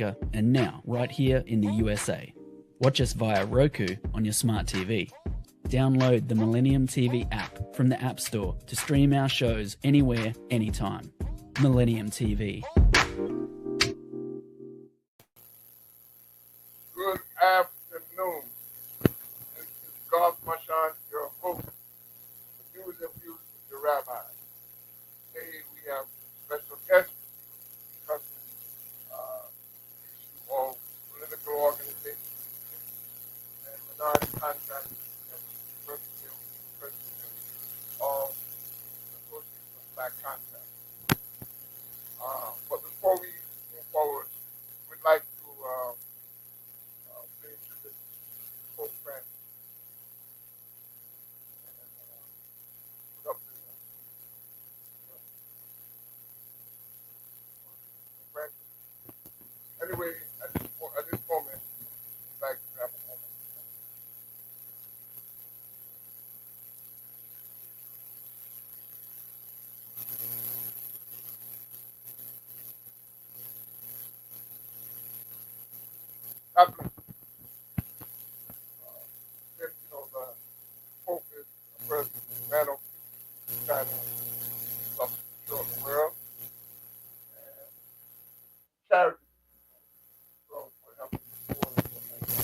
Africa, and now right here in the USA. Watch us via Roku on your smart TV. Download the Millennium TV app from the App Store to stream our shows anywhere, anytime. Millennium TV. Good afternoon. This is Garth Marchent, your host, the News and Views with the Rabbi. Today we have special guests discussing issue of political organizations and minority contractors and president of the Association of Black Contractors. But before we move forward, we'd like to finish this Pope Francis and put up the Francis. Anyway, at this moment, we'd like to have a moment. After, since, the Pope is the president, man of China, up to the world, and charity, so for helping the poor and stuff like that,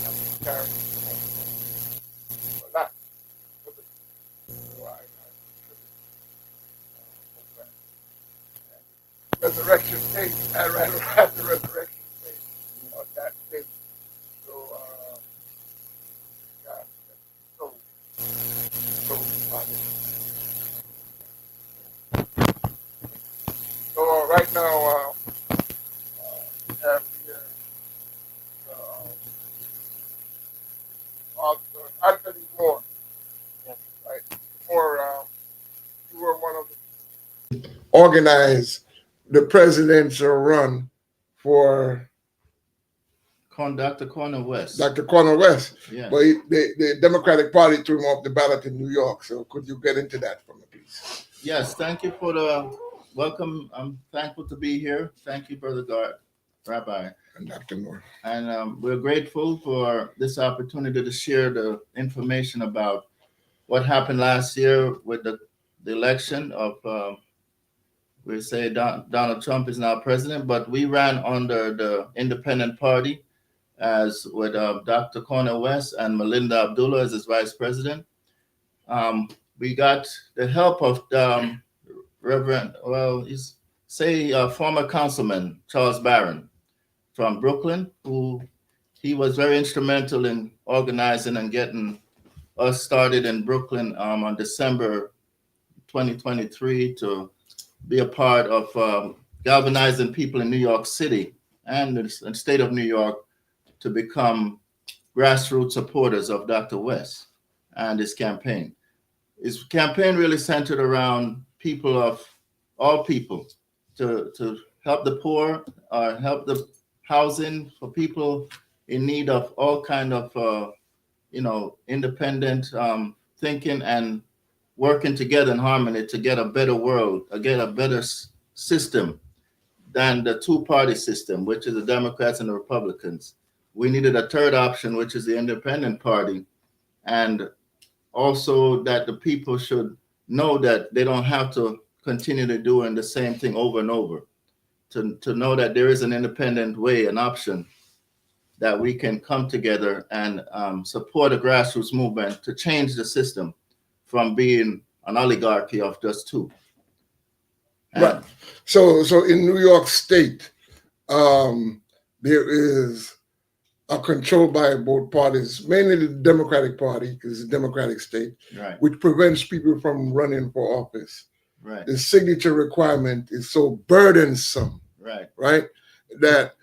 helping charity, but not with the, so I contribute Pope Francis. And resurrection date, I rather have the resurrection date on that date. So, God, so funny. So right now, we have here Author Anthony Moore. Right, Moore, you were one of the organized the presidential run for Dr. Cornel West. Dr. Cornel West. Yeah. But the Democratic Party threw him off the ballot in New York. So could you get into that for me, please? Yes, thank you for the welcome. I'm thankful to be here. Thank you, Brother Rabbi. And Dr. Moore. And we're grateful for this opportunity to share the information about what happened last year with the election of, we say Donald Trump is now president, but we ran under the Independent Party as with Dr. Cornel West and Melinda Abdullah as his vice president. We got the help of former councilman Charles Barron from Brooklyn, who he was very instrumental in organizing and getting us started in Brooklyn on December 2023 to be a part of galvanizing people in New York City and the state of New York to become grassroots supporters of Dr. West and his campaign. His campaign really centered around people of all people to help the poor, help the housing for people in need of all kind of, independent thinking and working together in harmony to get a better world, get a better system than the two-party system, which is the Democrats and the Republicans. We needed a third option, which is the Independent Party, and also that the people should know that they don't have to continue to doing the same thing over and over, to know that there is an independent way, an option that we can come together and support a grassroots movement to change the system from being an oligarchy of just two. Right. So in New York State, there is a control by both parties, mainly the Democratic Party, because it's a Democratic state, Right. which prevents people from running for office. Right. The signature requirement is so burdensome, right? That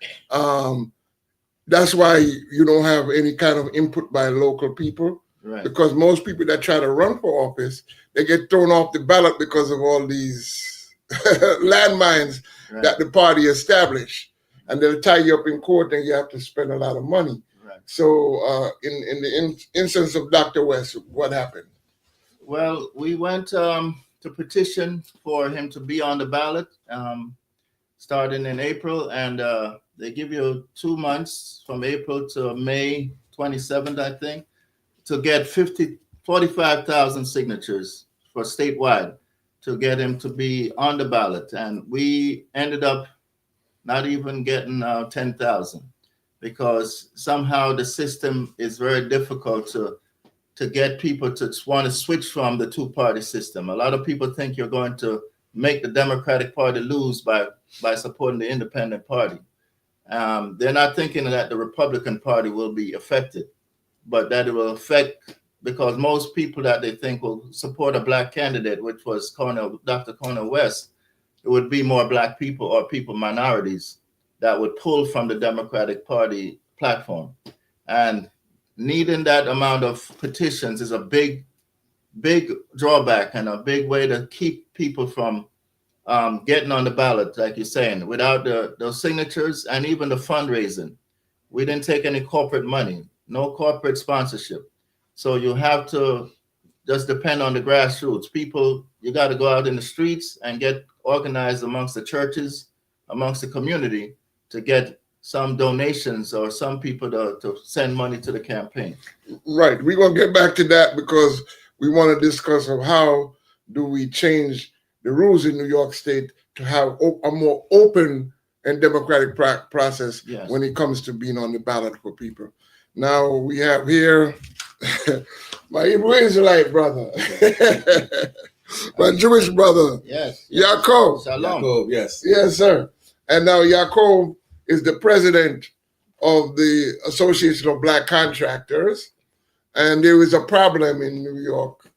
that's why you don't have any kind of input by local people. Right. Because most people that try to run for office, they get thrown off the ballot because of all these landmines Right. that the party established. And they'll tie you up in court and you have to spend a lot of money. Right. So in the instance of Dr. West, what happened? Well, we went to petition for him to be on the ballot starting in April, and They give you 2 months from April to May 27th, I think, to get 45,000 signatures for statewide to get him to be on the ballot. And we ended up not even getting 10,000 because somehow the system is very difficult to get people to want to switch from the two-party system. A lot of people think you're going to make the Democratic Party lose by supporting the Independent Party. They're not thinking that the Republican Party will be affected, but that it will affect, because most people that they think will support a black candidate, which was Dr. Cornel West, it would be more black people or people minorities that would pull from the Democratic Party platform. And needing that amount of petitions is a big drawback and a big way to keep people from getting on the ballot, like you're saying. Without those signatures and even the fundraising, we didn't take any corporate money, no corporate sponsorship. So you have to just depend on the grassroots. People, you got to go out in the streets and get organized amongst the churches, amongst the community, to get some donations or some people to send money to the campaign. Right. We're going to get back to that because we want to discuss of how do we change the rules in New York State to have a more open and democratic process when it comes to being on the ballot for people. Now we have here my Hebrew Israelite brother, my Jewish brother, Yaakov. Shalom. Yaakov, yes. Yes, sir. And now Yaakov is the president of the Association of Black Contractors. And there is a problem in New York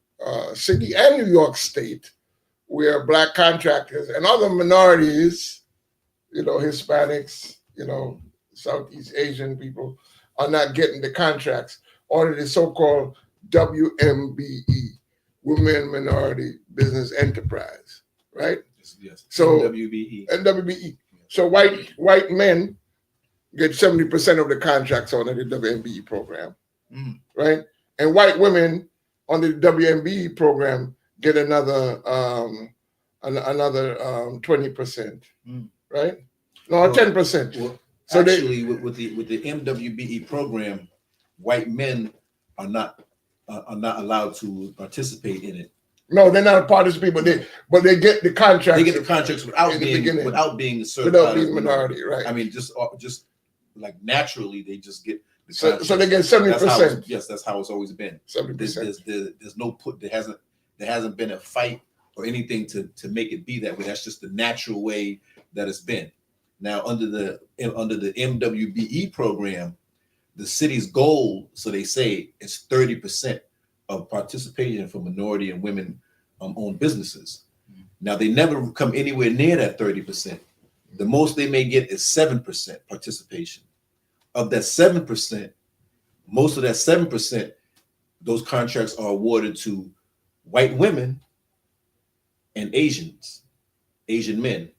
City and New York State where black contractors and other minorities, Hispanics, Southeast Asian people are not getting the contracts under the so-called WMBE, Women Minority Business Enterprise, right? Yes. So NWBE. NWBE. So white men get 70% of the contracts under the WMBE program, right? And white women under the WMBE program get another 20%, right? No, 10%. Well, so actually, with the MWBE program, white men are not allowed to participate in it. No, they're not a participating, but they get the contracts. They get the contracts without being certified, without being minority, right? I mean, just like naturally, they just get. So they get 70%. Yes, that's how it's always been. 70%. There's no there hasn't been a fight or anything to make it be that way. That's just the natural way that it's been. Now under the MWBE program, the city's goal, so they say, is 30% of participation for minority and women owned businesses. Now they never come anywhere near that 30%. The most they may get is 7% participation. Of that 7%, most of that 7%, those contracts are awarded to white women and Asian men.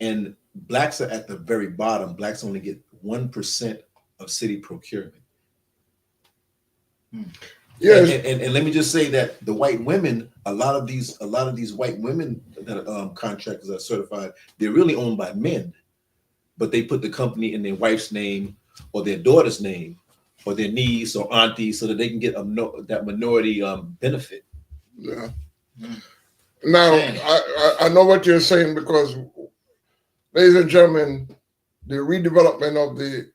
And blacks are at the very bottom. Blacks only get 1% of city procurement. Yes. And let me just say that the white women, a lot of these white women that are contractors are certified, they're really owned by men, but they put the company in their wife's name or their daughter's name or their niece or auntie so that they can get that minority benefit. Yeah. Now, I know what you're saying because, ladies and gentlemen, the redevelopment of the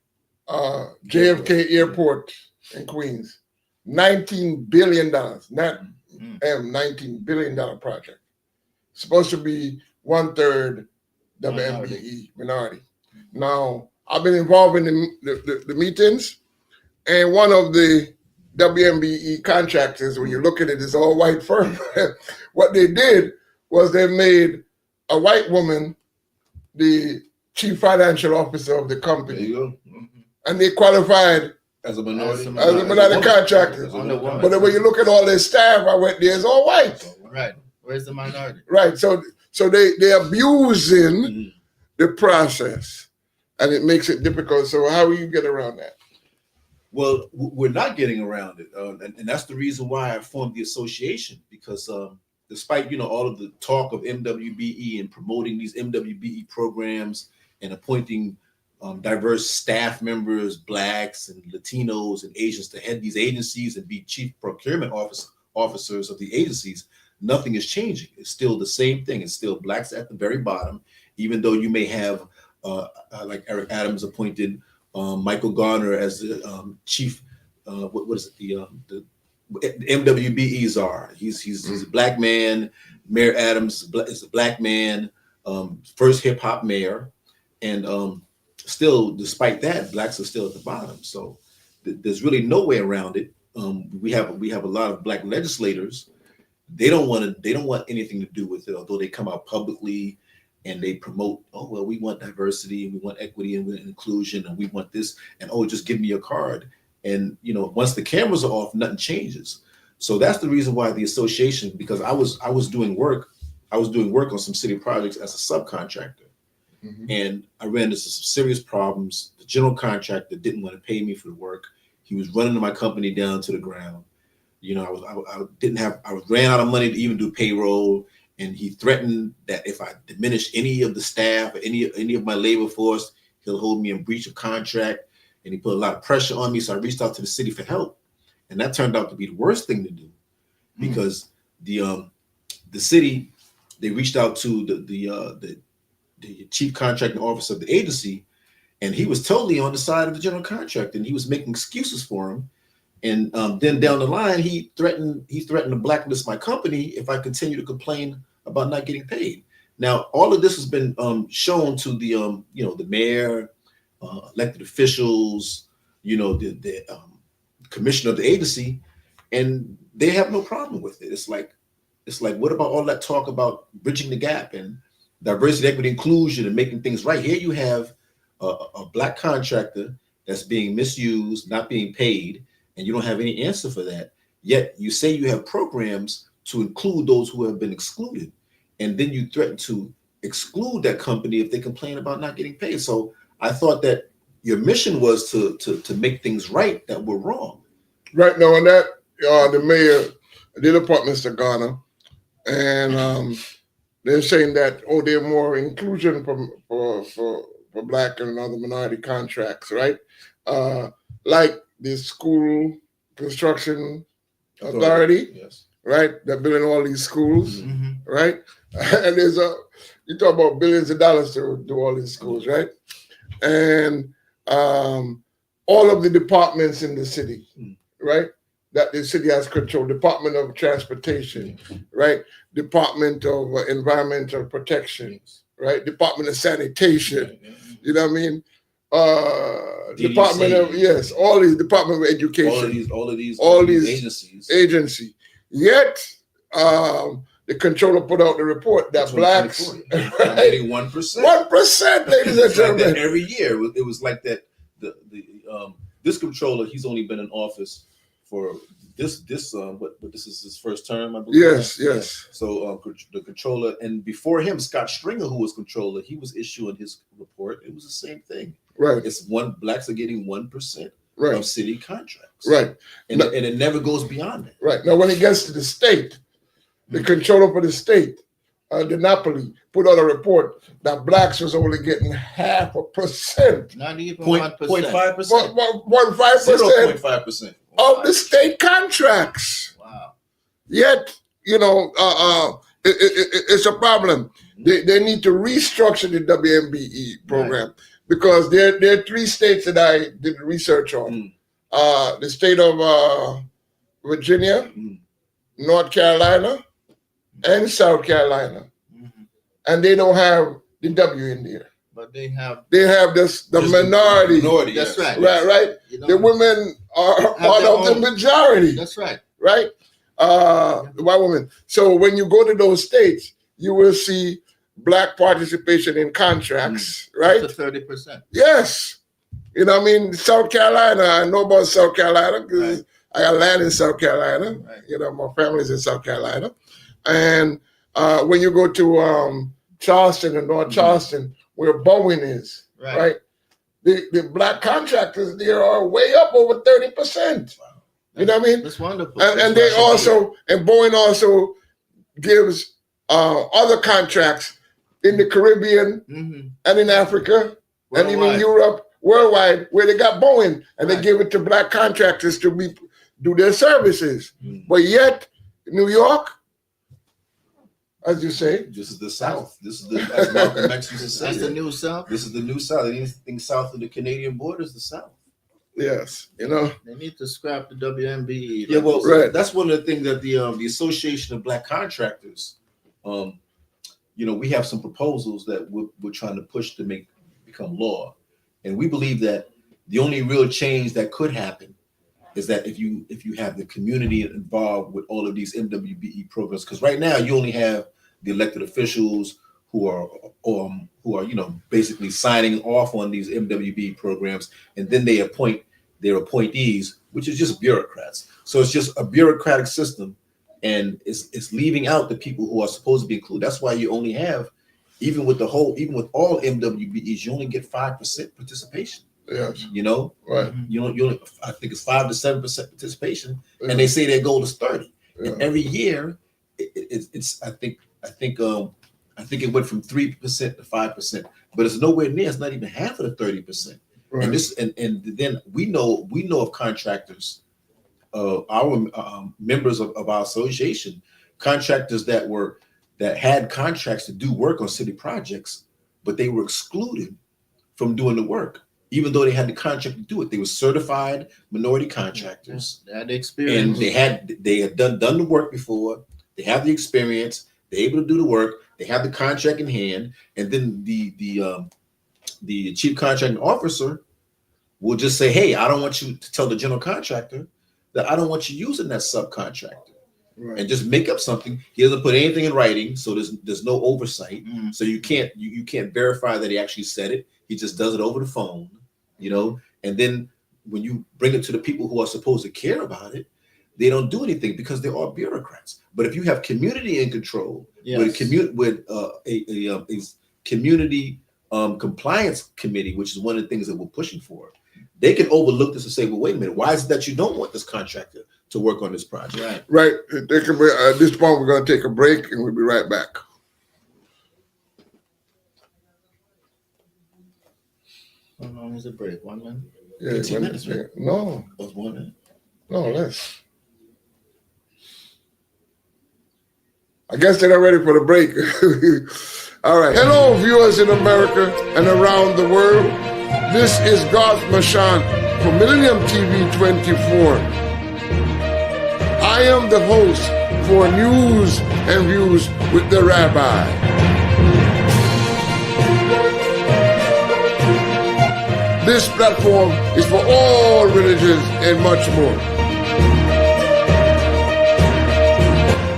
JFK Airport in Queens, $19 billion, not $19 billion project. Supposed to be 1/3 WMBE minority. Now, I've been involved in the meetings, and one of the WMBE contractors, when you look at it, is all white firm. What they did was they made a white woman the chief financial officer of the company. There you go. And they qualified As a minority contractor. But when you look at all their staff, I went there, it's all white. Right. Where's the minority? Right. So they're abusing the process, and it makes it difficult. So how do you get around that? Well, we're not getting around it, and that's the reason why I formed the association, because despite all of the talk of MWBE and promoting these MWBE programs and appointing diverse staff members, blacks and Latinos and Asians to head these agencies and be chief procurement officers of the agencies, nothing is changing. It's still the same thing. It's still blacks at the very bottom, even though you may have, like Eric Adams appointed Michael Garner as the chief, what is it, the MWBE czar. He's a black man. Mayor Adams is a black man, first hip hop mayor, and still, despite that, blacks are still at the bottom. So there's really no way around it. We have a lot of black legislators. They don't want anything to do with it, although they come out publicly and they promote, oh, well, we want diversity and we want equity and we want inclusion and we want this, and oh, just give me your card. And once the cameras are off, nothing changes. So that's the reason why the association, because I was doing work on some city projects as a subcontractor. Mm-hmm. And I ran into some serious problems. The general contractor didn't want to pay me for the work. He was running my company down to the ground. I ran out of money to even do payroll, and he threatened that if I diminish any of the staff or any of my labor force, he'll hold me in breach of contract. And he put a lot of pressure on me, so I reached out to the city for help, and that turned out to be the worst thing to do, because the city, they reached out to the chief contracting officer of the agency, and he was totally on the side of the general contractor, and he was making excuses for him. And then down the line, he threatened to blacklist my company if I continue to complain about not getting paid. Now, all of this has been shown to the mayor, elected officials, the commissioner of the agency, and they have no problem with it. It's like, what about all that talk about bridging the gap and diversity, equity, inclusion, and making things right? Here you have a black contractor that's being misused, not being paid, and you don't have any answer for that. Yet you say you have programs to include those who have been excluded, and then you threaten to exclude that company if they complain about not getting paid. So I thought that your mission was to make things right that were wrong. Right now, on that, the mayor did appoint Mr. Garner, and they're saying that they're more inclusion for black and other minority contracts, right? Like the school construction authority, yes, right? They're building all these schools, right? And you talk about billions of dollars to do all these schools, right? And all of the departments in the city, right? That the city has control. Department of Transportation, right? Department of Environmental Protection, right? Department of Sanitation, you know what I mean? Department of, all these, Department of Education. All of these agencies. Yet, the controller put out the report that blacks are getting 1%. 1%, ladies and gentlemen. Like every year, it was like that. This controller, he's only been in office for this is his first term, I believe. Yes. Yeah. So the controller, and before him, Scott Stringer, who was controller, he was issuing his report. It was the same thing. Right. It's blacks are getting 1% of city contracts. Right. And it never goes beyond that. Right. Now, when it gets to the state, the controller for the state, DiNapoli, put out a report that blacks was only getting 0.5%. Not even 0.5%. 0.5%. 0.5% of the state contracts. Wow. Yet, it's a problem. They need to restructure the WMBE program, because there are 3 states that I did research on. The state of Virginia, North Carolina, and South Carolina. And they don't have the W in there. But they have the minority. That's right. Right. The women are part of the majority. That's right. Right? The white women. So when you go to those states, you will see black participation in contracts, right? Up to 30%. Yes. You know what I mean? South Carolina, I know about South Carolina because I got land in South Carolina. Right. My family's in South Carolina. And when you go to Charleston and North Charleston, where Bowen is, right? The black contractors there are way up over 30%. Wow. You know what I mean? That's wonderful. And they also, and Bowen also gives other contracts in the Caribbean and in Africa and even Europe, worldwide, where they got Boeing and they give it to black contractors to do their services. But yet, New York, as you say, this is the South. This is the, as Malcolm X used to say, That's the new South. this is the new South. Anything south of the Canadian border is the South. yes, you know, They need to scrap the WMBE. Yeah, well, Right. that's one of the things that the Association of Black Contractors, you know, we have some proposals that we're trying to push to become law, and we believe that the only real change that could happen is that if you have the community involved with all of these MWBE programs, because right now you only have the elected officials who are you know, basically signing off on these MWBE programs, and then they appoint their appointees, which is just bureaucrats. So it's just a bureaucratic system, and it's leaving out the people who are supposed to be included. That's why you only have, even with all MWBEs, you only get 5% participation. yes, You know, right. you only, I think it's 5 to 7% participation, and they say their goal is 30. Yeah. And every year, it's I think it went from 3% to 5%, but it's nowhere near. It's not even half of the 30%. Right. And then we know of contractors, our members of our association, contractors that had contracts to do work on city projects, but they were excluded from doing the work, even though they had the contract to do it. They were certified minority contractors, They had the experience. and they had done the work before. They have the experience. They're able to do the work. They have the contract in hand, and then the chief contracting officer will just say, "Hey, I don't want you to tell the general contractor that I don't want you using that subcontractor," Right. and just make up something. He doesn't put anything in writing, so there's no oversight. So you can't verify that he actually said it. He just does it over the phone, you know. And then when you bring it to the people who are supposed to care about it, they don't do anything because they're all bureaucrats. But if you have community in control, with a community compliance committee, which is one of the things that we're pushing for, they can overlook this and say, "Well, wait a minute, why is it that you don't want this contractor to work on this project?" Right. Right. At this point, we're going to take a break, and we'll be right back. How long is the break? 1 minute? Yeah, 15 minutes, right? No, That was 1 minute. no, less. I guess they're not ready for the break. All right. Hello, viewers in America and around the world. This is Garth Marchent for Millennium TV 24. I am the host for News and Views with the Rabbi. This platform is for all religions and much more.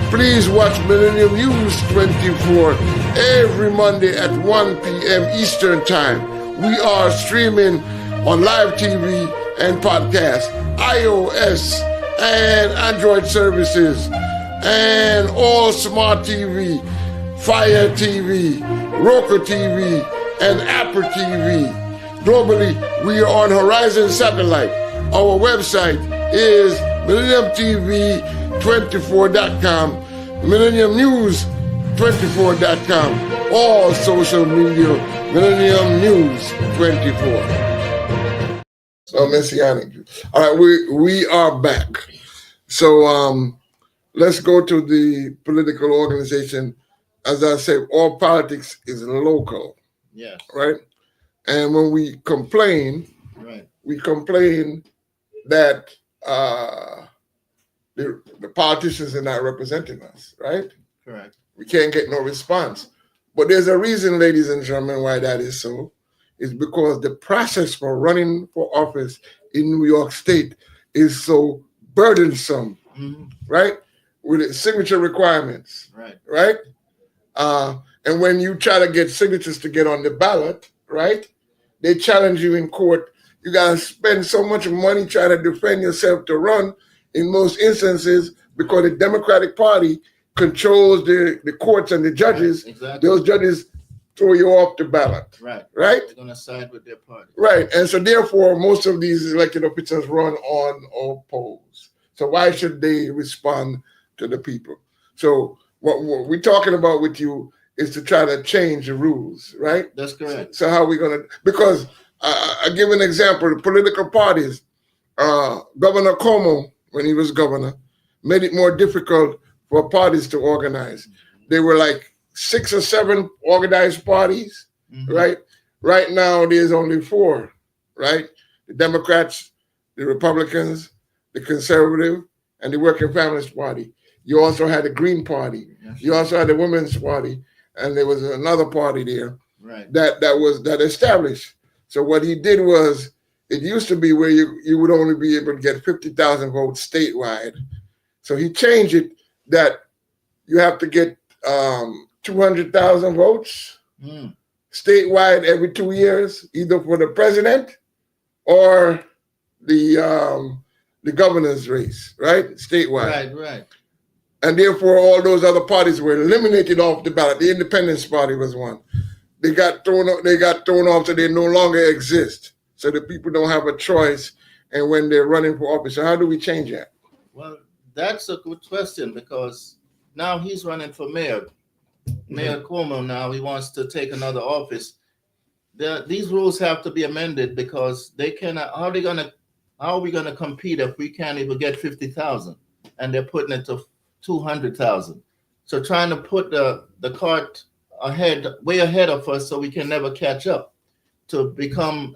Please watch Millennium News 24 every Monday at 1 p.m. Eastern Time. We are streaming on live TV and podcast, iOS and Android services, and all smart TV, Fire TV, Roku TV, and Apple TV. Globally, we are on Horizon Satellite. Our website is MillenniumTV24.com, MillenniumNews24.com, all social media, Millennium News 24. So Messianic. All right, we are back. So let's go to the political organization. As I said, all politics is local. Yes. Right? And when we complain, Right. we complain that the politicians are not representing us, right? Correct. We can't get no response. But there's a reason, ladies and gentlemen, why that is so. It's because the process for running for office in New York State is so burdensome, right? With its signature requirements, Right. And when you try to get signatures to get on the ballot, right? They challenge you in court. You got to spend so much money trying to defend yourself to run in most instances because the Democratic Party controls the courts and the judges. Right. Exactly. Those judges throw you off the ballot. Right. Right? They're going to side with their party. Right. And so therefore, most of these elected officials run unopposed. So why should they respond to the people? So what we're talking about with you is to try to change the rules, right? That's correct. So how are we going to, because I give an example, the political parties, Governor Cuomo, when he was governor, made it more difficult for parties to organize. There were like 6 or 7 organized parties, right? Right now, there's only 4, right? The Democrats, the Republicans, the Conservative, and the Working Families Party. You also had the Green Party. You also had the Women's Party, and there was another party there that established. So what he did was, it used to be where you would only be able to get 50,000 votes statewide. So he changed it that you have to get 200,000 votes statewide every 2 years, either for the president or the governor's race, right? Statewide. Right. And therefore, all those other parties were eliminated off the ballot. The Independence Party was one. They got thrown off, so they no longer exist. So the people don't have a choice, and when they're running for office. So how do we change that? Well, that's a good question, because now he's running for mayor. Mayor Cuomo now, he wants to take another office. These rules have to be amended, because they cannot. How are we gonna compete if we can't even get 50,000, and they're putting it to 200,000? So trying to put the cart way ahead of us, so we can never catch up to become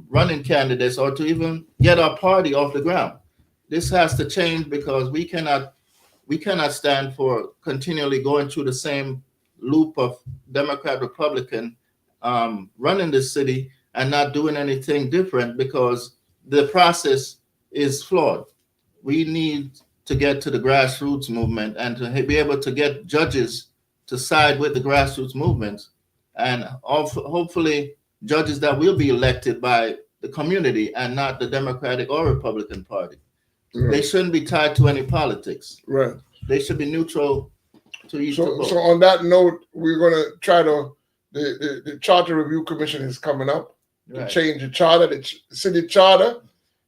running candidates or to even get our party off the ground. This has to change, because we cannot stand for continually going through the same loop of Democrat, Republican running this city and not doing anything different, because the process is flawed. We need to get to the grassroots movement and to be able to get judges to side with the grassroots movement, and hopefully judges that will be elected by the community and not the Democratic or Republican Party. Right. They shouldn't be tied to any politics. Right. They should be neutral to each other. So on that note, we're going to try to, the Charter Review Commission is coming up to change the charter. The city charter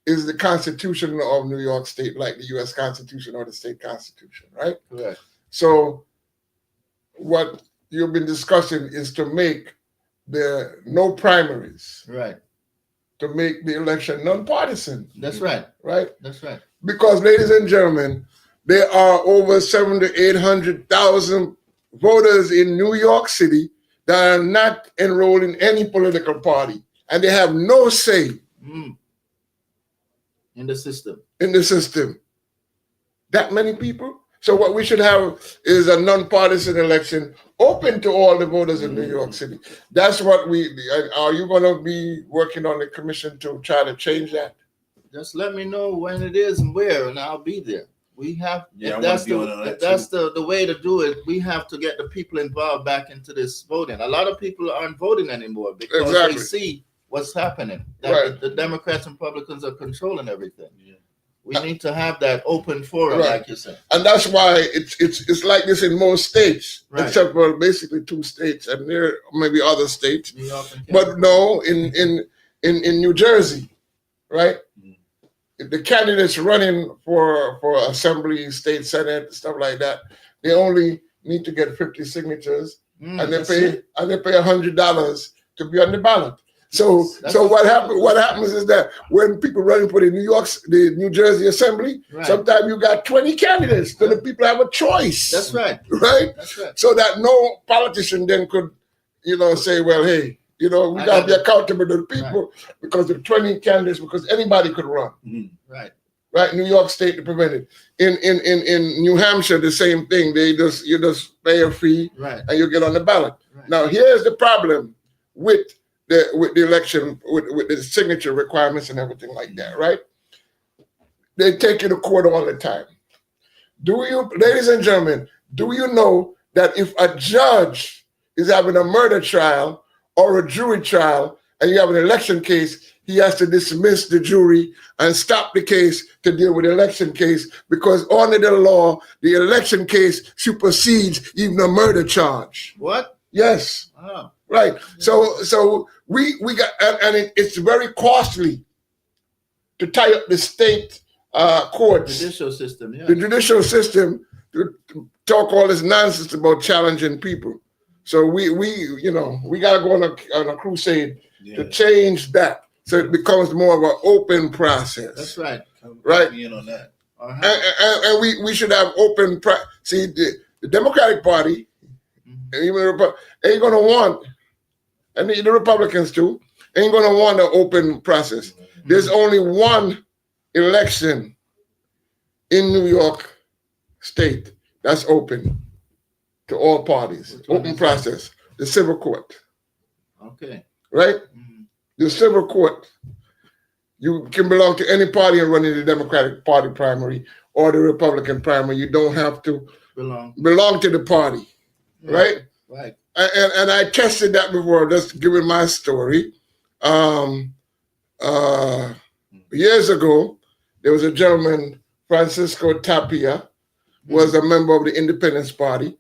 is the Constitution of New York State, like the U.S. Constitution or the state constitution, right? Correct. So what you've been discussing is to make the no primaries. Right. To make the election nonpartisan. That's right. Right? That's right. Because, ladies and gentlemen, there are over 700,000 to 800,000 voters in New York City that are not enrolled in any political party, and they have no say in the system. That many people? So what we should have is a nonpartisan election open to all the voters in New York City. That's what are you going to be working on the commission to try to change that? Just let me know when it is and where, and I'll be there. We have, that's the way to do it. We have to get the people involved back into this voting. A lot of people aren't voting anymore because they see what's happening. That the Democrats and Republicans are controlling everything. Yeah. We need to have that open forum, like you said. And that's why it's like this in most states, except for basically 2 states, and there maybe other states. New York and but no, in New Jersey, right? The candidates running for assembly, state senate, stuff like that, they only need to get 50 signatures, and they pay $100 to be on the ballot. So what happens is that when people running for the New Jersey Assembly, sometimes you got 20 candidates, so the people have a choice. That's right. Right? That's right. So that no politician then could, say, well, hey, we got to be accountable to the people because of 20 candidates, because anybody could run. Right. Right. New York State to prevent it. In New Hampshire, the same thing. You just pay a fee and you get on the ballot. Right. Now here's the problem with the election, with the signature requirements and everything like that, right? They take you to court all the time. Ladies and gentlemen, do you know that if a judge is having a murder trial or a jury trial and you have an election case, he has to dismiss the jury and stop the case to deal with the election case, because under the law, the election case supersedes even a murder charge. What? Yes. Wow. Right. So we got, and it's very costly to tie up the state courts. Judicial system, yeah. The judicial system to talk all this nonsense about challenging people. So we gotta go on a crusade to change that, so it becomes more of an open process. That's right. Right. In on that. And we should have open. See, the Democratic Party, and even the ain't gonna want, and the Republicans too, ain't gonna want an open process. There's only one election in New York State that's open to all parties. Open process. The civil court. Okay. Right? The civil court. You can belong to any party and run in the Democratic Party primary or the Republican primary. You don't have to belong to the party. Right? Right. And I tested that before, just giving my story. Years ago, there was a gentleman, Francisco Tapia, was a member of the Independence Party.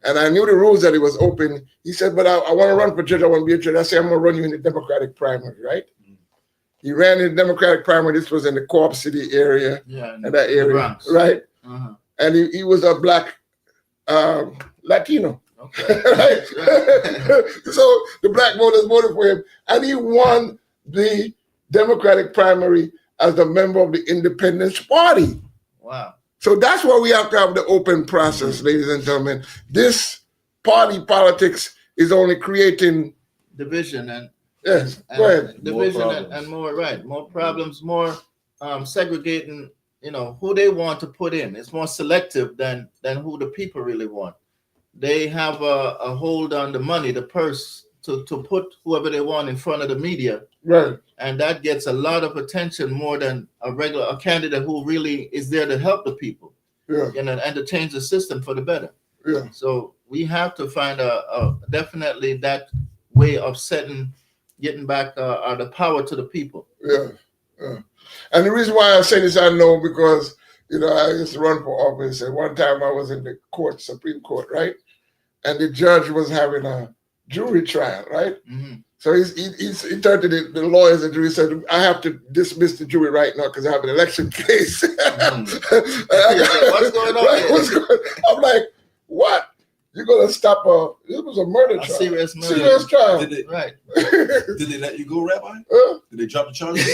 And I knew the rules that it was open. He said, but I want to run for judge. I want to be a judge. I said, I'm going to run you in the Democratic primary, right? He ran in the Democratic primary. This was in the Co-op City area, in that area, right? And he was a black Latino. Okay. Right? So the black voters voted for him, and he won the Democratic primary as a member of the Independence Party. Wow. So that's why we have to have the open process, ladies and gentlemen. This party politics is only creating division and go ahead. Division and more problems, more segregating, who they want to put in. It's more selective than who the people really want. They have a hold on the money, the purse, to put whoever they want in front of the media. Right. And that gets a lot of attention more than a candidate who really is there to help the people. Yeah. And to change the system for the better. Yeah. So we have to find definitely that way of getting back the power to the people. Yeah. And the reason why I say this, I know because I used to run for office, and one time I was in the court, Supreme Court, right? And the judge was having a jury trial, right? So he turned to the lawyers and jury said, I have to dismiss the jury right now because I have an election case. What's going on? What's going on? I'm like, what? You're going to stop it was a murder trial. Serious murder. Serious trial. Did they let you go, Rabbi? Did they drop the charges?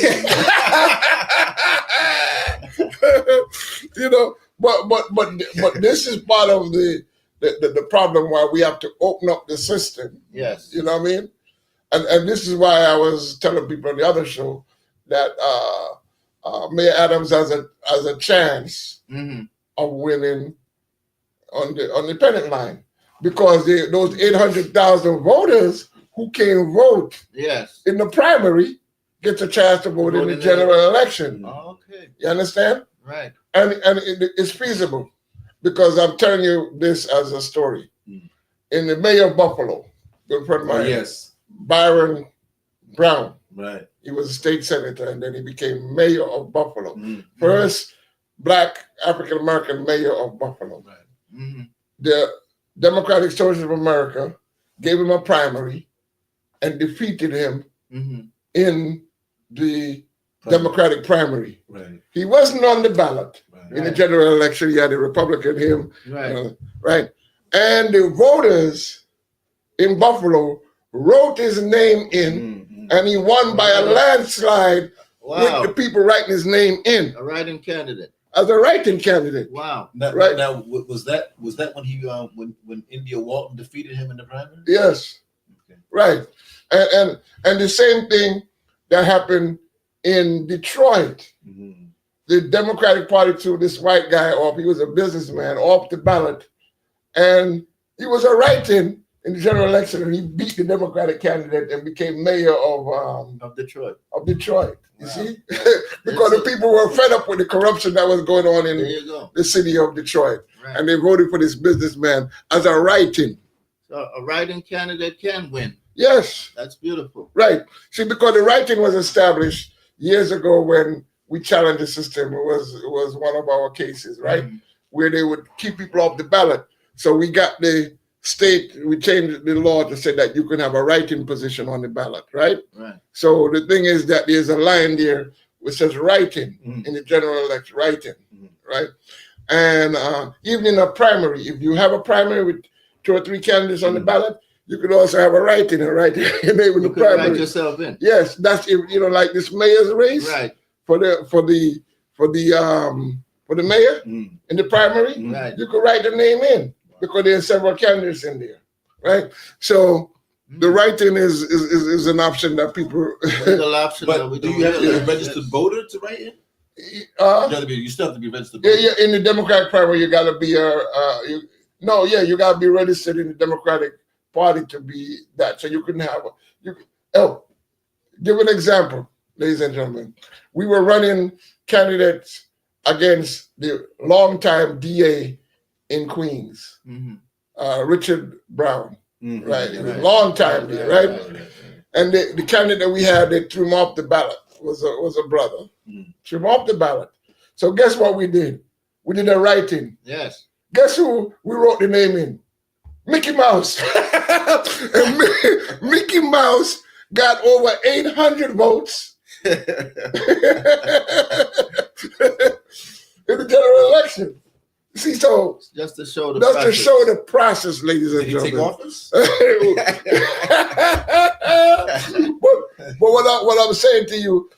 But this is part of the problem why we have to open up the system. Yes. You know what I mean? And this is why I was telling people on the other show that Mayor Adams has a chance of winning on the pennant line, because those 800,000 voters who can vote in the primary gets a chance to vote in the general election. Okay. You understand? Right. And it's feasible, because I'm telling you this as a story. In the mayor of Buffalo, good friend of mine, Byron Brown. Right. He was a state senator, and then he became mayor of Buffalo. First black African-American mayor of Buffalo. Right. The Democratic Socialists of America gave him a primary and defeated him in the Democratic primary. Right. He wasn't on the ballot in the general election. He had a Republican, him. Right. And the voters in Buffalo wrote his name in, and he won by a landslide with the people writing his name in. A writing candidate. As a writing candidate. Wow. Now, was that when he when India Walton defeated him in the primary? Yes. Okay. Right. And the same thing that happened in Detroit. The Democratic Party threw this white guy off. He was a businessman, off the ballot. And he was a write-in in the general election, and he beat the Democratic candidate and became mayor of Detroit. You see? Because the people were fed up with the corruption that was going on in the city of Detroit. Right. And they voted for this businessman as a write-in. So a write-in candidate can win. Yes. That's beautiful. Right. See, because the writing was established years ago when we challenged the system. It was one of our cases, right? Where they would keep people off the ballot. So we got the state, we changed the law to say that you can have a writing position on the ballot, right? Right. So the thing is that there's a line there which says writing in the general election, writing, right? And even in a primary, if you have a primary with 2 or 3 candidates on the ballot, You could also have a write-in and write your name in the You could write primary. yourself in. Yes, that's like this mayor's race Right. for the mayor in the primary. Right. You could write the name in because there are several candidates in there, right? So the write-in is an option that people. Legal option. that we But do don't you have to be really- a registered voter to write in? You still have to be a registered Yeah, voter. yeah. In the Democratic primary, you got to be you got to be registered in the Democratic Party to be that. So you can have give an example, ladies and gentlemen. We were running candidates against the longtime DA in Queens, Richard Brown, right? It was a long time there, right? And the candidate that we had, they threw him off the ballot. Was a brother. Threw him off the ballot. So guess what we did? We did a write-in. Yes. Guess who we wrote the name in? Mickey Mouse. And Mickey Mouse got over 800 votes in the general election. See, so Just to show the that's process. to show the process, ladies and Did he take gentlemen. office? but what I'm saying to you,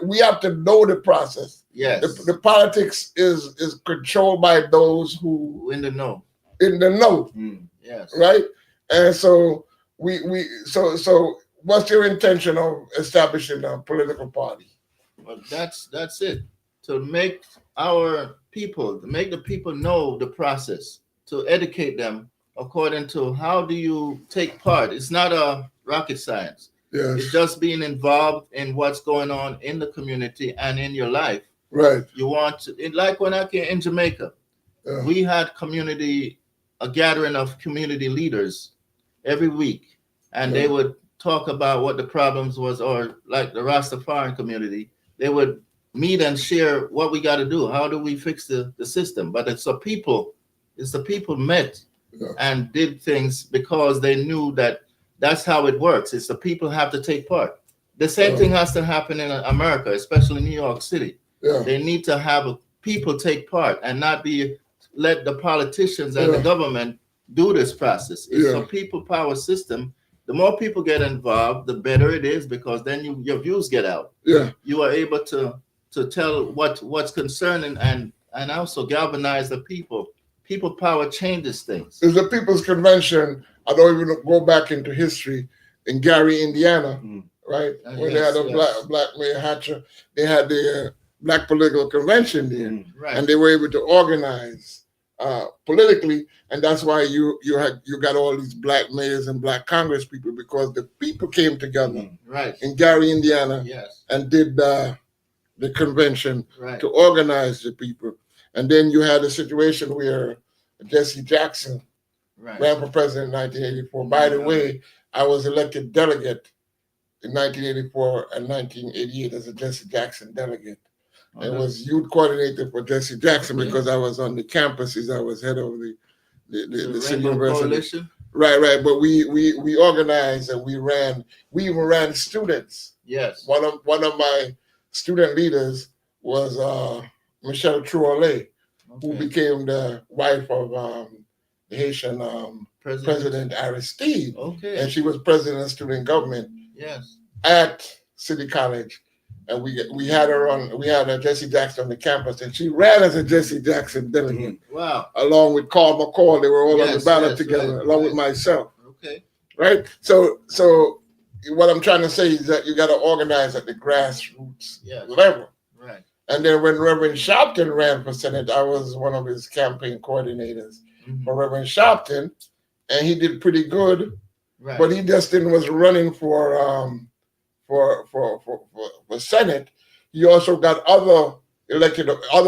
we have to know the process. Yes. The politics is controlled by those who in the know. in the know, Yes. right? And so so what's your intention of establishing a political party? Well, that's it. To make our people, to make the people know the process, to educate them according to how do you take part. It's not a rocket science. Yes, It's just being involved in what's going on in the community and in your life. right. You want to, like when I came in Jamaica, Yeah. we had a gathering of community leaders every week, and they would talk about what the problems was, or like the Rastafarian community, they would meet and share what we got to do. How do we fix the system? But it's the people met and did things because they knew that that's how it works. It's the people have to take part. The same thing has to happen in America, especially New York City. Yeah, They need to have people take part and not let the politicians and the government do this process. It's a people power system. The more people get involved, the better it is, because then your views get out. yeah, You are able to tell what's concerning and also galvanize the people. People power changes things. there's a People's Convention. I don't even go back into history in Gary, Indiana, right? When they had a black Mayor Hatcher, they had the Black Political Convention there, Right. and they were able to organize politically, and that's why you got all these black mayors and black Congress people, because the people came together Right. in Gary, Indiana, Yes. and did the convention Right. to organize the people. And then you had a situation where Jesse Jackson Right. ran for president in 1984. By the way, I was elected delegate in 1984 and 1988 as a Jesse Jackson delegate. I was youth coordinator for Jesse Jackson because I was on the campuses. I was head of the city Rainbow university. Coalition. Right. But we organized and we even ran students. Yes. One of my student leaders was Michelle Truollet, who became the wife of the Haitian President Aristide. Okay. And she was president of student government Yes. at City College. And we had a Jesse Jackson on the campus, and she ran as a Jesse Jackson delegate, Wow. along with Carl McCall. They were all on the Yes, ballot yes, together, right, along with right. myself. Okay. Right? So what I'm trying to say is that you got to organize at the grassroots Yes. level. Right. And then when Reverend Sharpton ran for Senate, I was one of his campaign coordinators for Reverend Sharpton, and he did pretty good, Right. but he just was running for Senate. He also got other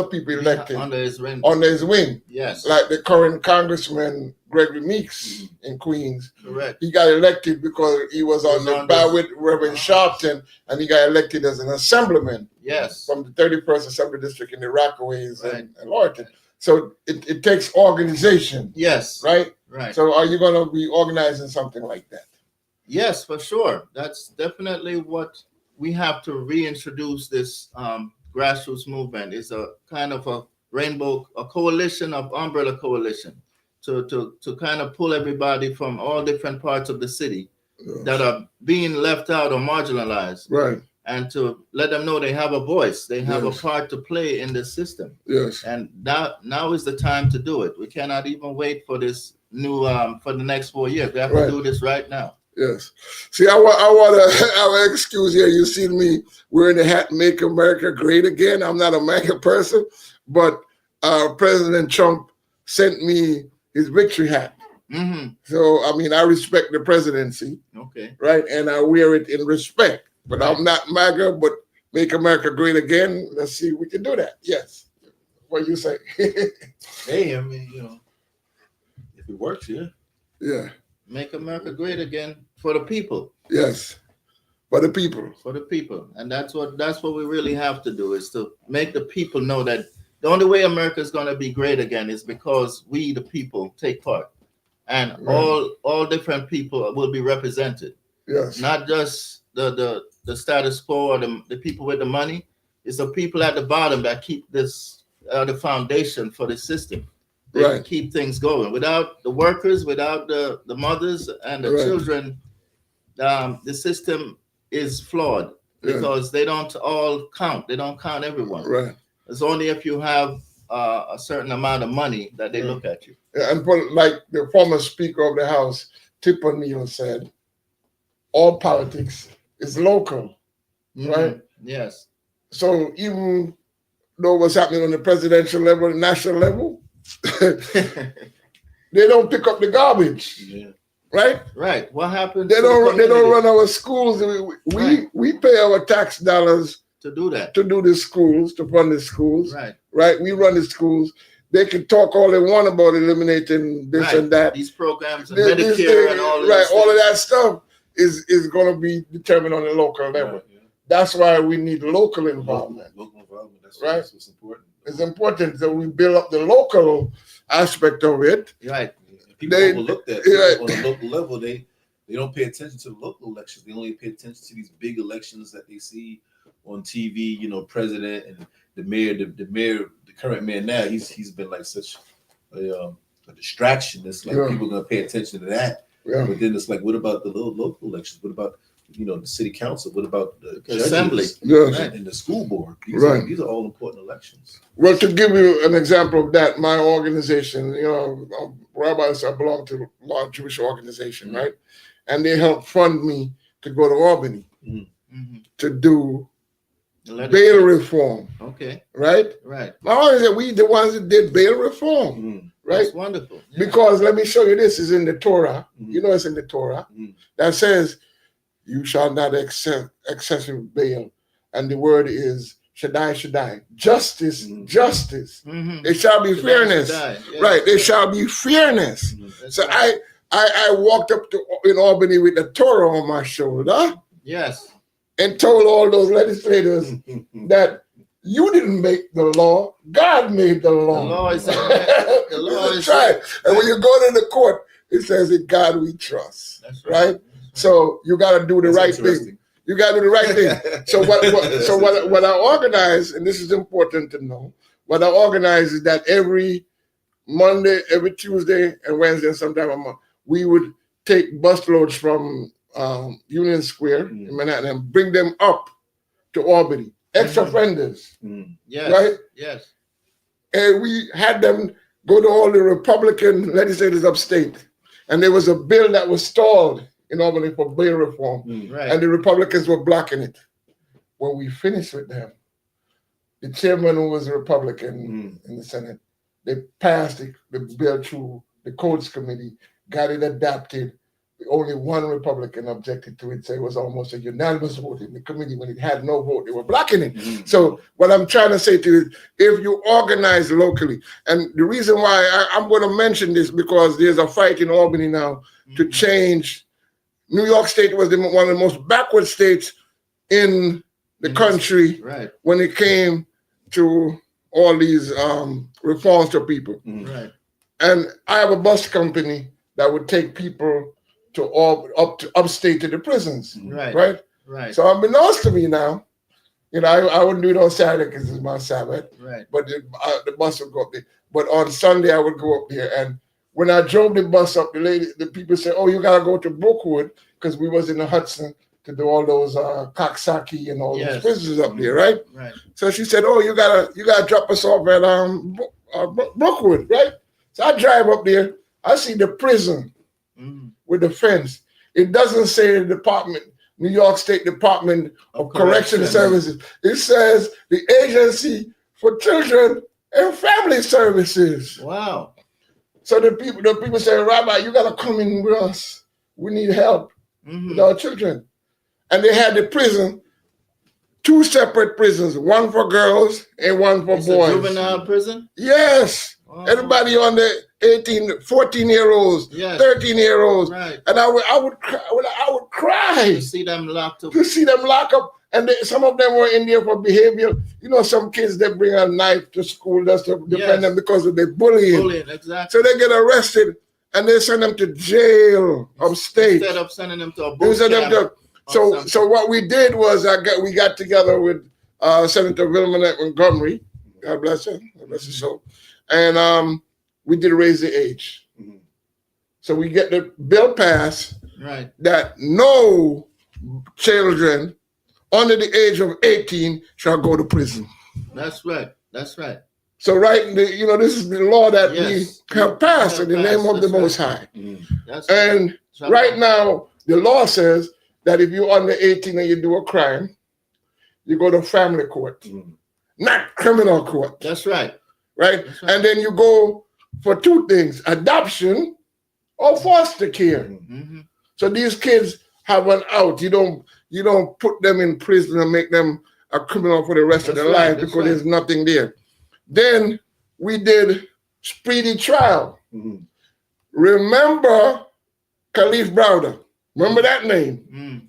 people elected Under his ring. under his wing, Yes. like the current Congressman Gregory Meeks in Queens. Correct. He got elected because he was on the ballot with Reverend Sharpton, and he got elected as an assemblyman Yes. from the 31st Assembly District in the Rockaways Right. and Lorton. So it takes organization, Yes. right? Right. So are you going to be organizing something like that? Yes, for sure. That's definitely what we have to reintroduce. This grassroots movement is a kind of a coalition of umbrella coalition. to kind of pull everybody from all different parts of the city that are being left out or marginalized, right, and to let them know they have a voice, they have Yes. a part to play in this system. yes. And now is the time to do it. We cannot even wait for this new for the next 4 years. We have Right. to do this right now. Yes. See, I want to have an excuse here. You see me wearing the hat, Make America Great Again. I'm not a MAGA person, but President Trump sent me his victory hat. Mm-hmm. So, I mean, I respect the presidency, Okay. right? And I wear it in respect. But Right. I'm not MAGA, but Make America Great Again. Let's see if we can do that. Yes. What you say? Hey, I mean, if it works, yeah. Yeah. Make America great again for the people. Yes. For the people. For the people. And that's what we really have to do, is to make the people know that the only way America is going to be great again is because we, the people, take part. And Right. all different people will be represented. Yes. Not just the status quo or the people with the money. It's the people at the bottom that keep this the foundation for the system. They Right. keep things going. Without the workers, without the mothers and the Right. children, the system is flawed Yeah. because they don't all count. They don't count everyone. Right. It's only if you have a certain amount of money that they look at you. Yeah, and put, like the former Speaker of the House, Tip O'Neill, said, all politics is local, right? Mhm. Yes. So even though what's happening on the presidential level, national level, they don't pick up the garbage, Yeah. right? Right. What happened? They to the don't community run our schools. Right. We pay our tax dollars to do that? to do the schools, to fund the schools, Right. right? We run the schools. They can talk all they want about eliminating this Right. and that. These programs and This Medicare thing, and all of right, this all of thing. that stuff is going to be determined on the local level. Right, yeah. That's why we need local involvement. Local involvement. That's Right. That's what's important. It's important that we build up the local aspect of it. Right. And people They- overlook that yeah. on the local level. They don't pay attention to the local elections. They only pay attention to these big elections that they see on TV. President and the mayor. The current mayor now. He's been like such a distraction. It's like Yeah. people are gonna pay attention to that. Yeah. But then it's like, what about the little local elections? What about the city council? What about the judges Assembly. Yes. Right. and the school board? Right. These are all important elections. Well, to give you an example of that, my organization, rabbis, I belong to a large Jewish organization, right? And they helped fund me to go to Albany Mhm. to do Let it- bail reform, Okay. right? Right. My organization, we the ones that did bail reform, right? That's wonderful. Yeah. Because let me show you this is in the Torah. Mhm. It's in the Torah Mhm. that says, "You shall not accept excessive bail," and the word is Shaddai, Shaddai, justice, Mhm. justice. Mhm. It shall be Should fairness, die. Yeah. right? There shall be fairness. That's So right. I walked up to in Albany with the Torah on my shoulder Yes. and told all those legislators that you didn't make the law, God made the The law. law is the law is right. And when you go to the court, it says, "In God we trust." That's Right? So you got to do the That's right thing. interesting. You got to do the right thing. So what I organize, and this is important to know, what I organize is that every Monday, every Tuesday, and Wednesday, and sometime a month, we would take bus loads from Union Square in Manhattan and bring them up to Albany, ex-offenders, Yes. right? Yes. And we had them go to all the Republican legislators upstate. And there was a bill that was stalled in Albany for bail reform. Right. And the Republicans were blocking it. When we finished with them, the chairman, who was a Republican in the Senate, they passed the bill through the Codes Committee, got it adopted. Only one Republican objected to it, so it was almost a unanimous vote in the committee. When it had no vote, they were blocking it. So what I'm trying to say to you is, if you organize locally, and the reason why I'm going to mention this, because there's a fight in Albany now to change. New York State was one of the most backward states in the country Right. when it came to all these reforms to people. Right. And I have a bus company that would take people to upstate to the prisons, Right. right? Right. So unbeknownst to me now, I wouldn't do it on Saturday because it's my Sabbath, Right. but the bus would go up there. But on Sunday, I would go up there, and when I drove the bus up, the people said, "Oh, you gotta go to Brookwood," because we was in the Hudson to do all those Coxsackie and all those prisons up there, right? Right. So she said, "Oh, you gotta drop us off at Brookwood, right?" So I drive up there. I see the prison with the fence. It doesn't say the department, New York State Department of Correction Services. It says the Agency for Children and Family Services. Wow. So the people say, "Rabbi, you gotta come in with us. We need help with our children." And they had the prison, 2 separate prisons, one for girls and one for boys. A juvenile prison? Yes. Oh. Everybody on the 18, 14-year-olds, 13-year-olds. Right. And I would cry To see them locked up. to see them lock up. And some of them were in there for behavior. You know, some kids, they bring a knife to school just to defend them because of their bullying. Bullying, exactly. So they get arrested and they send them to jail upstate. Instead of sending them to a boot camp. So what we did was we got together with Senator Vilma Montgomery, God bless her, God bless her soul, and we did raise the age. So we get the bill passed that no children under the age of 18 shall go to prison. That's right. That's right. So this is the law that we have passed in the name of the Most High. And right now, the law says that if you're under 18 and you do a crime, you go to family court, not criminal court. That's right. Right? That's right. And then you go for 2 things, adoption or foster care. So these kids have an out. You don't put them in prison and make them a criminal for the rest of their life because there's nothing there. Then we did speedy trial. Remember Khalif Browder? Remember that name?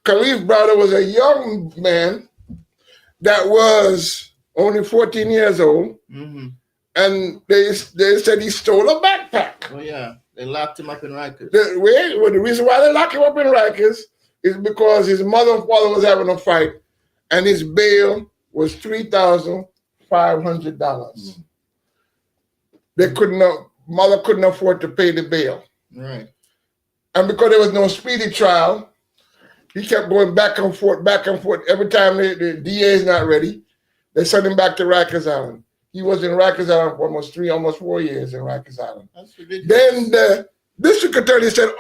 Khalif Browder was a young man that was only 14 years old. And they said he stole a backpack. Oh, yeah. They locked him up in Rikers. The reason why they locked him up in Rikers is because his mother and father was having a fight and his bail was $3,500. Mother couldn't afford to pay the bail. Right. And because there was no speedy trial, he kept going back and forth. Every time the DA is not ready, they send him back to Rikers Island. He was in Rikers Island for almost 4 years in Rikers Island. That's ridiculous. Then the district attorney said,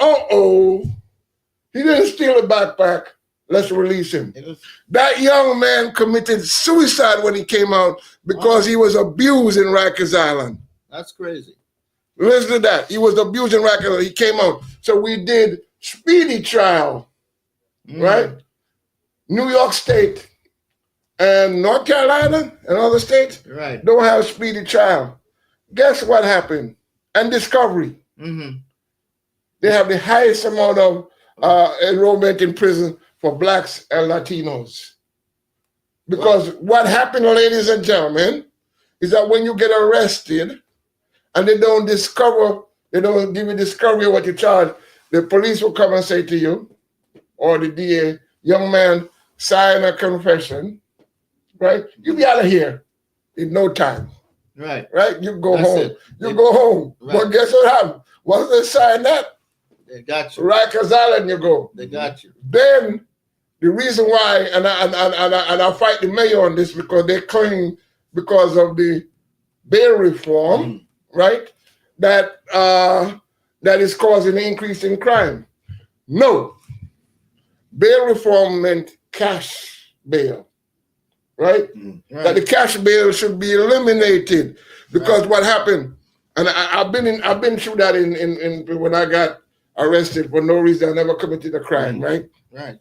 he didn't steal a backpack. Let's release him. That young man committed suicide when he came out because he was abused in Rikers Island. That's crazy. Listen to that. He was abused in Rikers Island. He came out. So we did speedy trial, right? New York State and North Carolina and other states don't have speedy trial. Guess what happened? And discovery. They have the highest amount of enrollment in prison for Blacks and Latinos. Because what happened, ladies and gentlemen, is that when you get arrested and they don't give you discovery of what you charge, the police will come and say to you, or the DA, young man, sign a confession, right? You'll be out of here in no time. Right. Right? You go home. Go home. Right. But guess what happened? Once they sign that, they got you. Rikers Island, you go. They got you. Then the reason why, and I fight the mayor on this because they claim because of the bail reform, right? That is causing an increase in crime. No. Bail reform meant cash bail, right? That the cash bail should be eliminated because what happened, and I've been through that in when I got arrested for no reason. I never committed a crime, right? Right.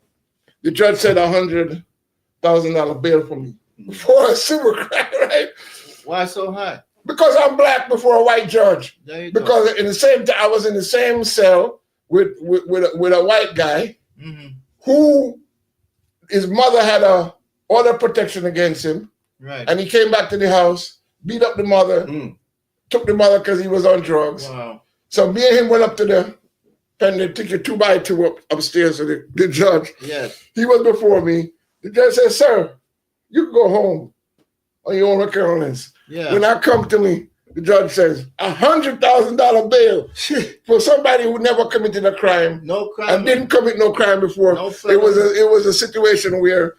The judge said $100,000 bail for me for a civil crime, right? Why so high? Because I'm Black before a white judge. There you because in the same time, I was in the same cell with a white guy who his mother had a order of protection against him. Right. And he came back to the house, beat up the mother, took the mother because he was on drugs. Wow. So me and him went up to the pen, they took a 2x2 upstairs to the judge. Yes. He was before me. The judge said, "Sir, you can go home on your own occurrence." Yeah. When I come to me, The judge says $100,000 bail for somebody who never committed a crime No crime. and didn't commit no crime before. No It was a situation where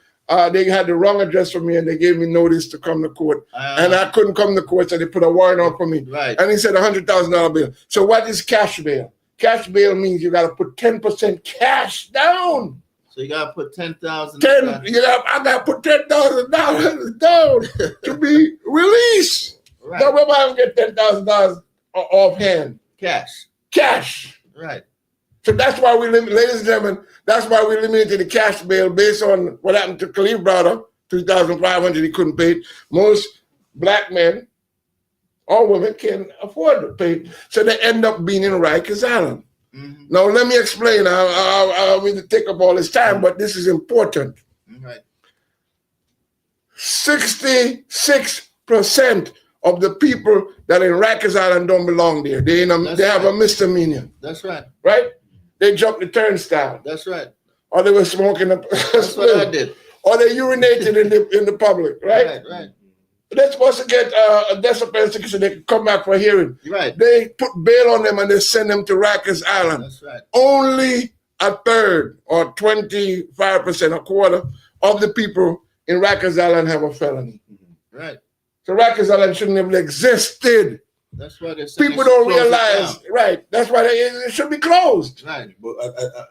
they had the wrong address for me and they gave me notice to come to court, and I couldn't come to court, so they put a warrant out for me. Right. And he said $100,000 bail. So what is cash bail? Cash bail means you got to put 10% cash down. So you gotta put 10,000. I got to put $10,000 down to be released. Right. Now, where am I going to get $10,000 offhand? Cash. Right. So that's why ladies and gentlemen, that's why we limited the cash bail based on what happened to Khalif brother, $3,500 he couldn't pay it. Most black men or women can afford to pay it. So they end up being in Rikers Island. Mm-hmm. Now, let me explain. I don't mean to take up all this time, but this is important. Right. 66% of the people that in Rikers Island don't belong there. They have a misdemeanor. That's right. Right? They jumped the turnstile. That's right. Or they were smoking a That's what I did. Or they urinated in the public, right? Right. They're supposed to get a death sentence so they can come back for a hearing. Right. They put bail on them and they send them to Rikers Island. That's right. Only a third or 25%, a quarter of the people in Rikers Island have a felony. Right. So Rikers Island shouldn't have existed. That's why they're saying People don't realize, right? That's why it should be closed. Right. But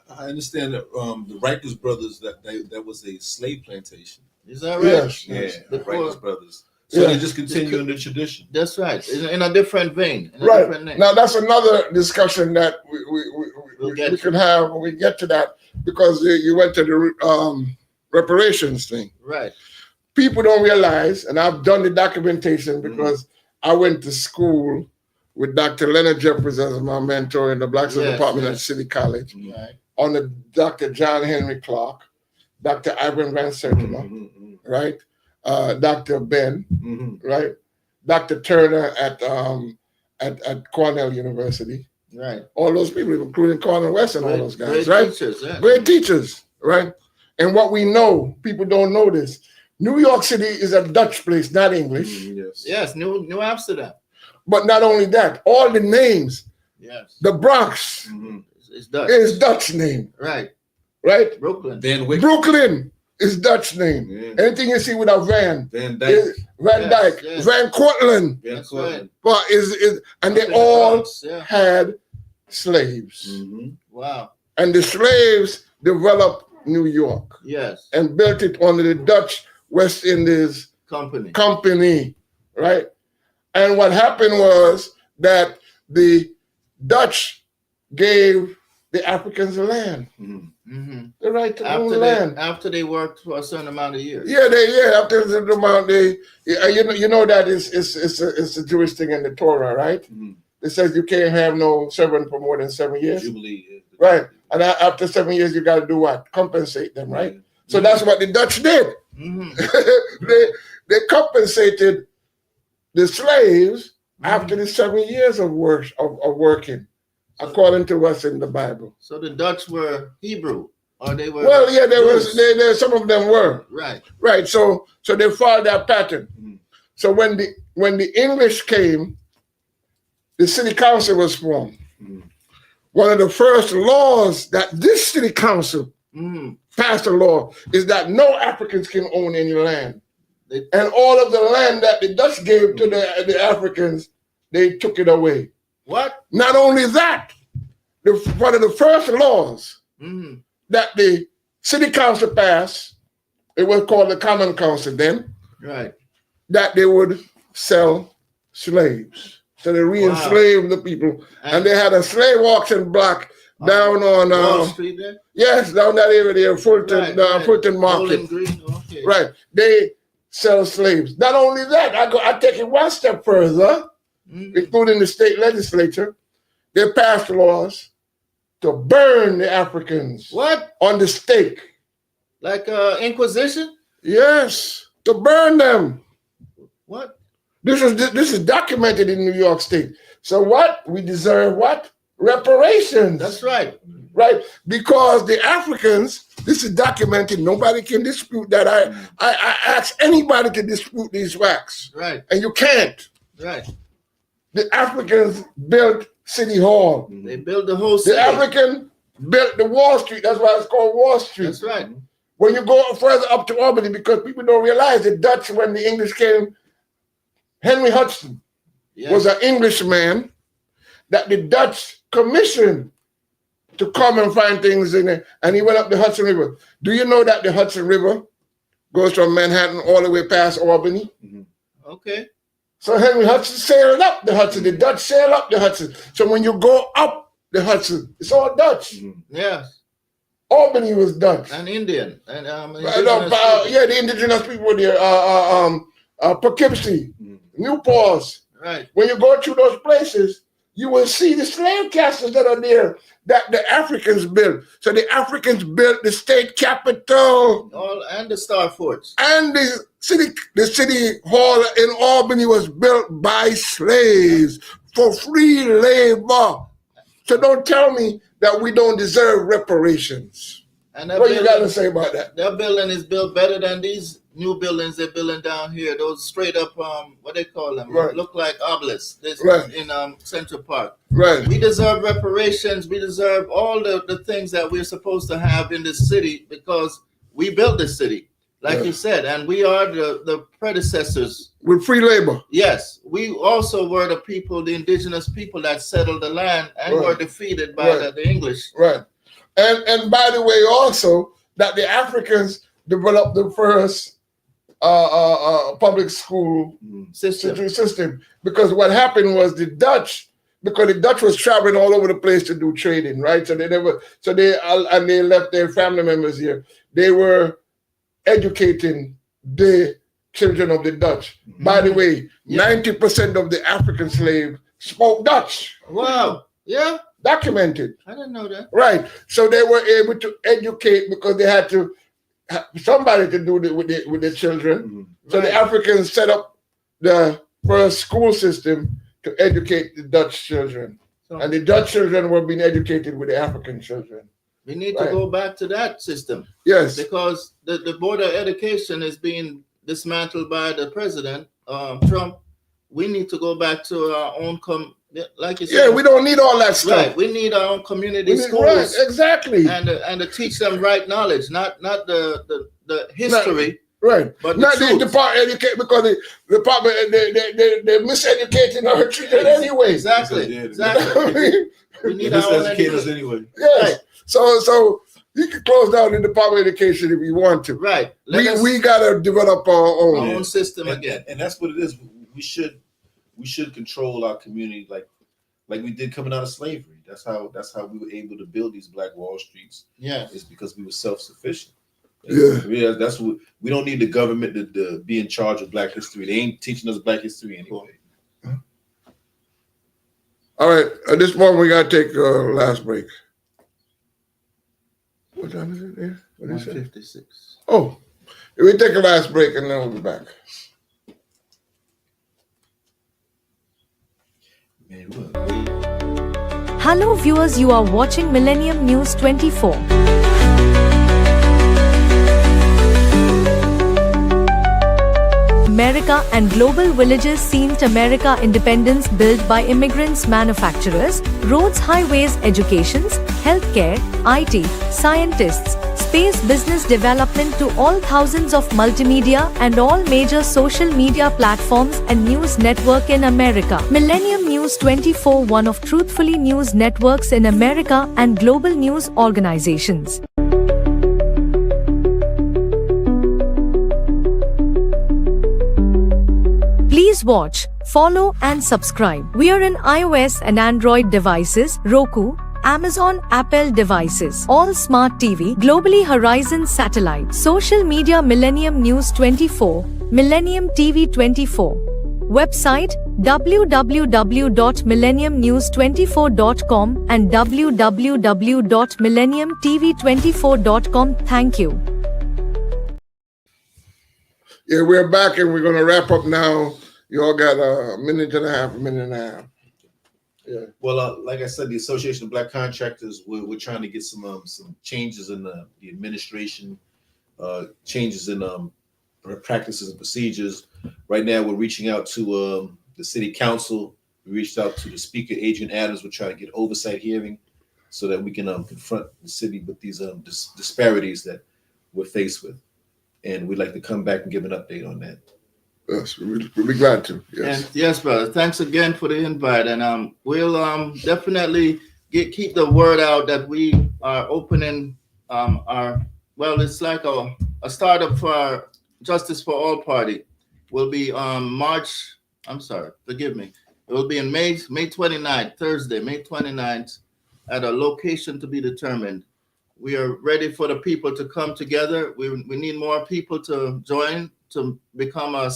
I understand that the Rikers brothers that was a slave plantation. Is that right? Yes. Yeah, the Before- Rikers brothers. So Yeah. they just continue in the tradition. That's right. In a different vein. In a Right. different name. Now that's another discussion that We'll we get can have when we get to that, because you went to the reparations thing. Right. People don't realize, and I've done the documentation because I went to school with Dr. Leonard Jeffries as my mentor in the Black Studies Yes, Department yes. at City College, Right. under Dr. John Henry Clark, Dr. Ivan Van Sertima, right? Dr. Ben, right? Dr. Turner at Cornell University. Right. All those people, including Cornell West and all those guys, Great right? teachers, yeah. Great teachers, right? And what we know, people don't know this. New York City is a Dutch place, not English. Yes. Yes. New Amsterdam. But not only that, all the names, Yes. the Bronx It's Dutch. is Dutch name, Right. right? Brooklyn. Van Wyck. Brooklyn is Dutch name. Yeah. Anything you see with a Van, Van Dyke. is Van Yes, Dyke, yes. Van Cortlandt, Van That's Cortlandt. right. but and they Up in the all Bronx, yeah. had slaves. Wow. And the slaves developed New York Yes. and built it under the Dutch West Indies Company, right? And what happened was that the Dutch gave the Africans the land, Mm-hmm. the right to own land. After they worked for a certain amount of years. After the amount you know that it's a Jewish thing in the Torah, right? It says you can't have no servant for more than 7 years, Jubilee. right? And after 7 years, you got to do what? Compensate them, right? So that's what the Dutch did. Mm-hmm. they compensated the slaves after the 7 years of working, according to what's in the Bible. So the Dutch were Hebrew, or they were. Well, yeah, Jews. some of them were. Right. So they followed that pattern. So when the English came, the city council was formed. One of the first laws that this city council passed a law is that no Africans can own any land. And all of the land that the Dutch gave to the Africans, they took it away. What? Not only that, one of the first laws that the city council passed, it was called the Common Council then, right? That they would sell slaves. So they re-enslaved the people. And they had a slave auction block down on Wall Street there? Yes, down that area there, Fulton, Fulton Market. Okay. Right. They sell slaves. Not only that, I take it one step further, including the state legislature. They passed laws to burn the Africans. What? On the stake. Like Inquisition? Yes, to burn them. What? This is documented in New York State. So what? We deserve what? Reparations. That's right. Right? Because the Africans, this is documented, nobody can dispute that. I ask anybody to dispute these facts. Right. And you can't. Right. the Africans built City Hall. They built the whole city. The African built the Wall Street. That's why it's called Wall Street. That's right. When you go further up to Albany, because people don't realize the Dutch, when the English came, Henry Hudson was an Englishman that the Dutch commissioned to come and find things in it, and he went up the Hudson River. Do you know that the Hudson River goes from Manhattan all the way past Albany? Okay. So Henry Hudson sailed up the Hudson. The Dutch sailed up the Hudson. So when you go up the Hudson, it's all Dutch. Yes. Albany was Dutch. And Indian. And the indigenous people there, Poughkeepsie, Newport. Right. When you go through those places, you will see the slave castles that are there that the Africans built. So the Africans built the state capitol. And the Star Forts. And the city hall in Albany was built by slaves for free labor. So don't tell me that we don't deserve reparations. And what you got to say about that? Their building is built better than these new buildings they're building down here. Those straight up, what they call them, look like obelisks. This in Central Park. Right. We deserve reparations. We deserve all the things that we're supposed to have in this city because we built this city, like you said, and we are the predecessors. With free labor. Yes. We also were the people, the indigenous people that settled the land and were defeated by the English. Right. And by the way, also, that the Africans developed the first public school system. Because what happened was the Dutch was traveling all over the place to do trading, right? So they left their family members here. They were educating the children of the Dutch. By the way, 90% of the African slaves spoke Dutch. Wow. Yeah. Documented. I didn't know that. Right. So they were able to educate because they had to have somebody to do it with the children. So the Africans set up the first school system to educate the Dutch children. And the Dutch children were being educated with the African children. We need to go back to that system. Yes. Because the board of education is being dismantled by the president, Trump. We need to go back to our own like you said. Yeah, we don't need all that stuff. Right. We need our own community schools. Right, exactly. And to teach them right knowledge, not the history. Right. But not the department educate because the department they're miseducating our children anyway. Exactly. We need our own educators anyway. Yes. Right. So you can close down the Department of Education if you want to. Right. We gotta develop our own system again. And that's what it is. We should control our community like we did coming out of slavery. That's how we were able to build these Black Wall Streets. Yeah. It's because we were self-sufficient. Yeah. That's what we don't need the government to be in charge of Black history. They ain't teaching us Black history anyway. All right. At this point, we gotta take a last break. What time is it there? What is it? 1:56. Oh, we take a last break and then we'll be back. Hello viewers, you are watching Millennium News 24. America and global villages seen America independence built by immigrants, manufacturers, roads, highways, educations, healthcare, IT, scientists, space, business development to all thousands of multimedia and all major social media platforms and news network in America. Millennium News 24, one of truthfully news networks in America and global news organizations. Please watch, follow and subscribe. We are in iOS and Android devices, Roku, Amazon, Apple devices, all smart TV, globally Horizon satellite, social media Millennium News 24, Millennium TV 24. Website www.millenniumnews24.com and www.millenniumtv24.com. Thank you. Yeah, we're back and we're going to wrap up now. You all got a minute and a half. Yeah. Well, like I said, the Association of Black Contractors, we're trying to get some changes in the administration, changes in practices and procedures. Right now, we're reaching out to the city council We reached out to the speaker, Adrian Adams. We're trying to get oversight hearing so that we can confront the city with these disparities that we're faced with. And we'd like to come back and give an update on that. Yes, we'll be glad to. Yes. And yes, brother. Thanks again for the invite, and we'll definitely keep the word out that we are opening it's like a startup for our Justice for All Party. Will be March. I'm sorry, forgive me. It will be in May 29th, Thursday, May 29th, at a location to be determined. We are ready for the people to come together. We need more people to join to become a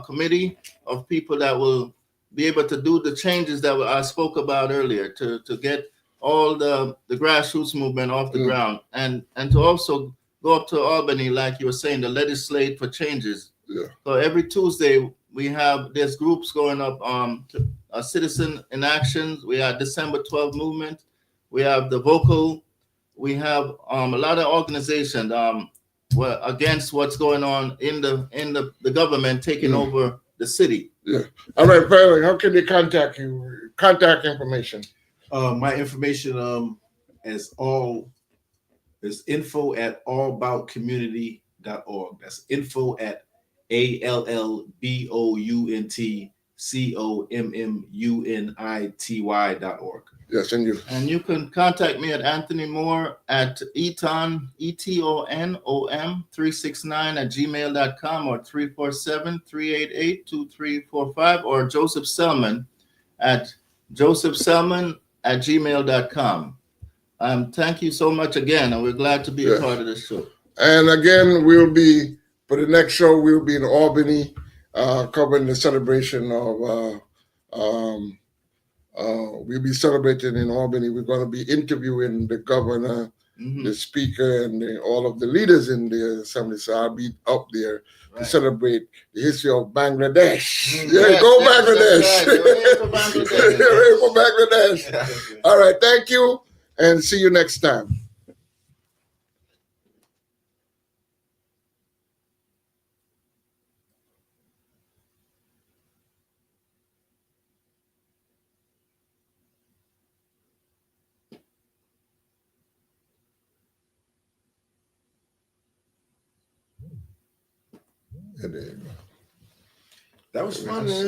committee of people that will be able to do the changes that I spoke about earlier, to get all the grassroots movement off the ground, and to also go up to Albany, like you were saying, to legislate for changes. Yeah. So every Tuesday there's groups going up, Citizen in Action. We have December 12 movement. We have the Vocal. We have a lot of organizations against what's going on in the government taking over the city. Yeah. All right, Valerie, how can they contact you? Contact information. My information is info@allaboutcommunity.org. That's info@allaboutcommunity.org. Yes, and you can contact me at Anthony Moore at Etonom 369 or 347-388-2345, or Joseph Selman at josephselman@gmail.com. Thank you so much again, and we're glad to be a part of this show. And again, for the next show, we'll be in Albany, covering the celebration of we'll be celebrating in Albany. We're going to be interviewing the governor, the speaker, and all of the leaders in the assembly. So I'll be up there to celebrate the history of Bangladesh. Go Bangladesh. Ready for Bangladesh. All right. Thank you, and see you next time. There you go. That was fun, man.